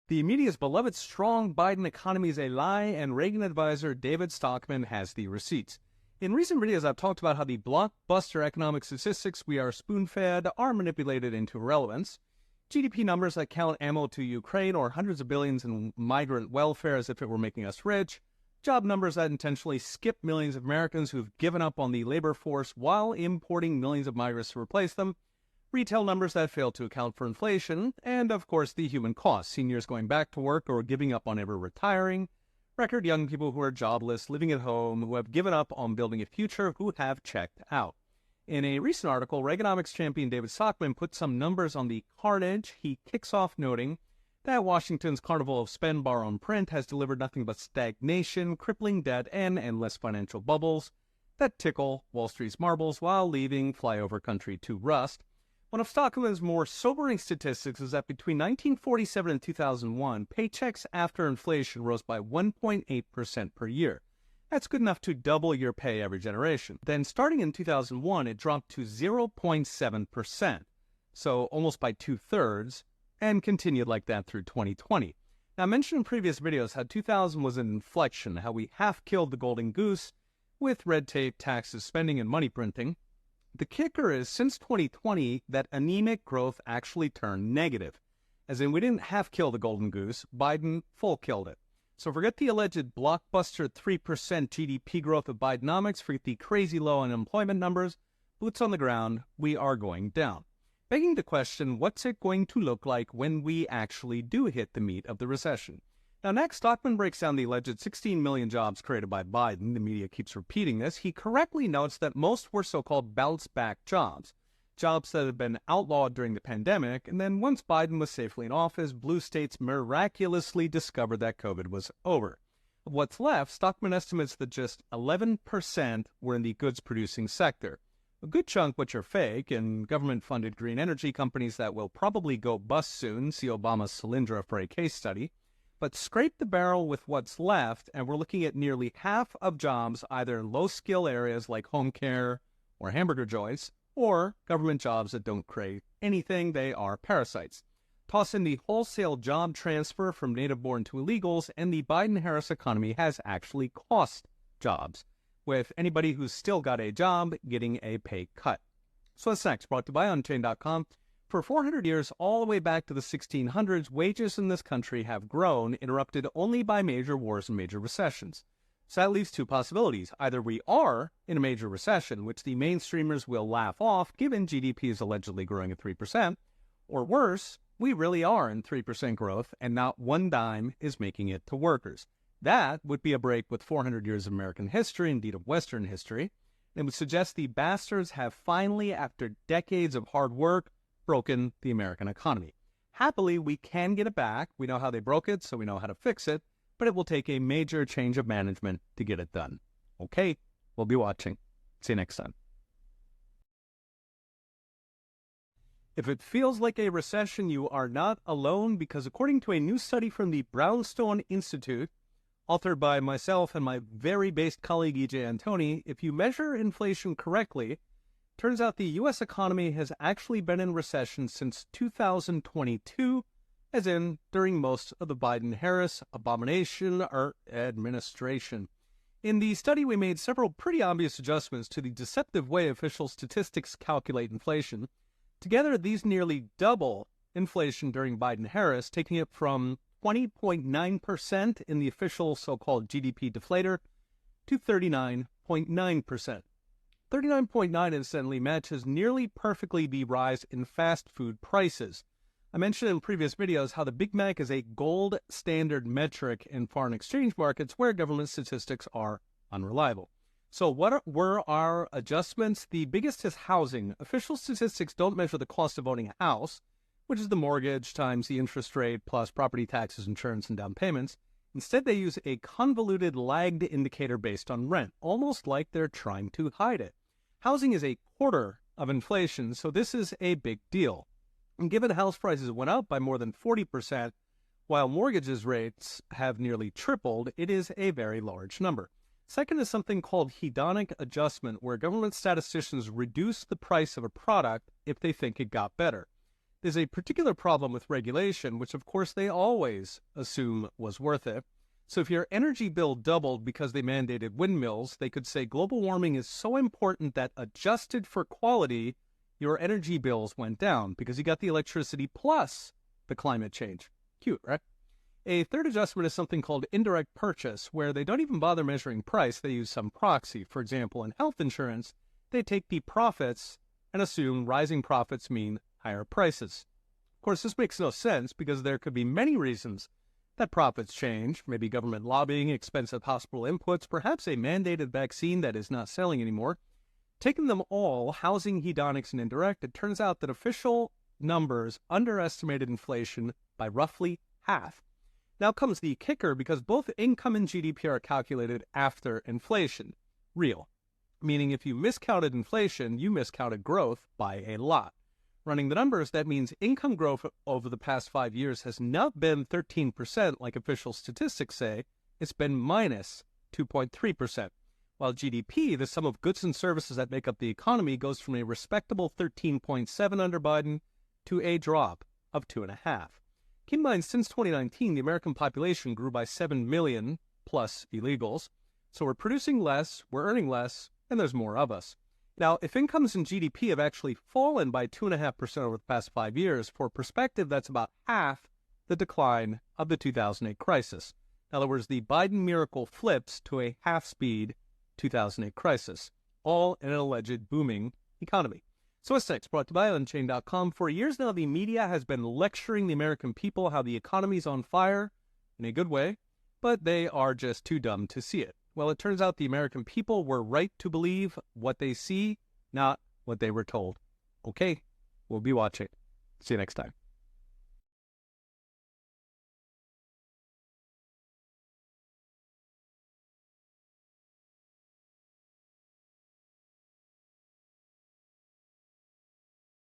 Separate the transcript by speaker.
Speaker 1: The media's beloved strong Biden economy is a lie, and Reagan advisor David Stockman has the receipts. In recent videos, I've talked about how the blockbuster economic statistics we are spoon-fed are manipulated into irrelevance. GDP numbers that count ammo to Ukraine or hundreds of billions in migrant welfare as if it were making us rich. Job numbers that intentionally skip millions of Americans who've given up on the labor force while importing millions of migrants to replace them. Retail numbers that fail to account for inflation, and of course the human cost, seniors going back to work or giving up on ever retiring, record young people who are jobless, living at home, who have given up on building a future, who have checked out. In a recent article, Reaganomics champion David Stockman put some numbers on the carnage. He kicks off noting that Washington's carnival of spend, borrow, and print has delivered nothing but stagnation, crippling debt, and endless financial bubbles that tickle Wall Street's marbles while leaving flyover country to rust. One of Stockman's more sobering statistics is that between 1947 and 2001, paychecks after inflation rose by 1.8% per year. That's good enough to double your pay every generation. Then starting in 2001, it dropped to 0.7%, so almost by two-thirds, and continued like that through 2020. Now, I mentioned in previous videos how 2000 was an inflection, how we half-killed the golden goose with red tape, taxes, spending, and money printing. The kicker is, since 2020, that anemic growth actually turned negative. As in, we didn't half-kill the golden goose, Biden full-killed it. So forget the alleged blockbuster 3% GDP growth of Bidenomics, forget the crazy low unemployment numbers. Boots on the ground, we are going down. Begging the question, what's it going to look like when we actually do hit the meat of the recession? Now, next, Stockman breaks down the alleged 16 million jobs created by Biden. The media keeps repeating this. He correctly notes that most were so-called bounce-back jobs, jobs that had been outlawed during the pandemic, and then once Biden was safely in office, blue states miraculously discovered that COVID was over. Of what's left, Stockman estimates that just 11% were in the goods-producing sector. A good chunk which are fake and government-funded green energy companies that will probably go bust soon, see Obama's Solyndra for a case study. But scrape the barrel with what's left, and we're looking at nearly half of jobs either in low-skill areas like home care or hamburger joints, or government jobs that don't create anything, they are parasites. Toss in the wholesale job transfer from native-born to illegals, and the Biden-Harris economy has actually cost jobs, with anybody who's still got a job getting a pay cut. So what's next? Brought to you by Unchained.com. For 400 years, all the way back to the 1600s, wages in this country have grown, interrupted only by major wars and major recessions. So that leaves two possibilities. Either we are in a major recession, which the mainstreamers will laugh off, given GDP is allegedly growing at 3%, or worse, we really are in 3% growth, and not one dime is making it to workers. That would be a break with 400 years of American history, indeed of Western history. It would suggest the bastards have finally, after decades of hard work, broken the American economy. Happily, we can get it back. We know how they broke it, so we know how to fix it, but it will take a major change of management to get it done. Okay, we'll be watching. See you next time. If it feels like a recession, you are not alone, because according to a new study from the Brownstone Institute, authored by myself and my very based colleague E.J. Antoni, if you measure inflation correctly, turns out the U.S. economy has actually been in recession since 2022, as in during most of the Biden-Harris abomination or administration. In the study, we made several pretty obvious adjustments to the deceptive way official statistics calculate inflation. Together, these nearly double inflation during Biden-Harris, taking it from 20.9% in the official so-called GDP deflator to 39.9%. 39.9 incidentally matches nearly perfectly the rise in fast food prices. I mentioned in previous videos how the Big Mac is a gold standard metric in foreign exchange markets where government statistics are unreliable. So what were our adjustments? The biggest is housing. Official statistics don't measure the cost of owning a house, which is the mortgage times the interest rate plus property taxes, insurance, and down payments. Instead, they use a convoluted lagged indicator based on rent, almost like they're trying to hide it. Housing is a quarter of inflation, so this is a big deal. And given house prices went up by more than 40%, while mortgages rates have nearly tripled, it is a very large number. Second is something called hedonic adjustment, where government statisticians reduce the price of a product if they think it got better. There's a particular problem with regulation, which of course they always assume was worth it. So if your energy bill doubled because they mandated windmills, they could say global warming is so important that adjusted for quality, your energy bills went down because you got the electricity plus the climate change. Cute, right? A third adjustment is something called indirect purchase, where they don't even bother measuring price. They use some proxy. For example, in health insurance, they take the profits and assume rising profits mean higher prices. Of course, this makes no sense because there could be many reasons that profits change, maybe government lobbying, expensive hospital inputs, perhaps a mandated vaccine that is not selling anymore. Taking them all, housing, hedonics, and indirect, it turns out that official numbers underestimated inflation by roughly half. Now comes the kicker, because both income and GDP are calculated after inflation. Real. Meaning if you miscounted inflation, you miscounted growth by a lot. Running the numbers, that means income growth over the past 5 years has not been 13% like official statistics say. It's been minus 2.3%. While GDP, the sum of goods and services that make up the economy, goes from a respectable 13.7 under Biden to a drop of 2.5. Keep in mind, since 2019, the American population grew by 7 million plus illegals. So we're producing less, we're earning less, and there's more of us. Now, if incomes and GDP have actually fallen by 2.5% over the past 5 years, for perspective, that's about half the decline of the 2008 crisis. In other words, the Biden miracle flips to a half-speed 2008 crisis, all in an alleged booming economy. So what's next? Brought to you by Unchained.com. For years now, the media has been lecturing the American people how the economy's on fire, in a good way, but they are just too dumb to see it. Well, it turns out the American people were right to believe what they see, not what they were told. Okay, we'll be watching. See you next time.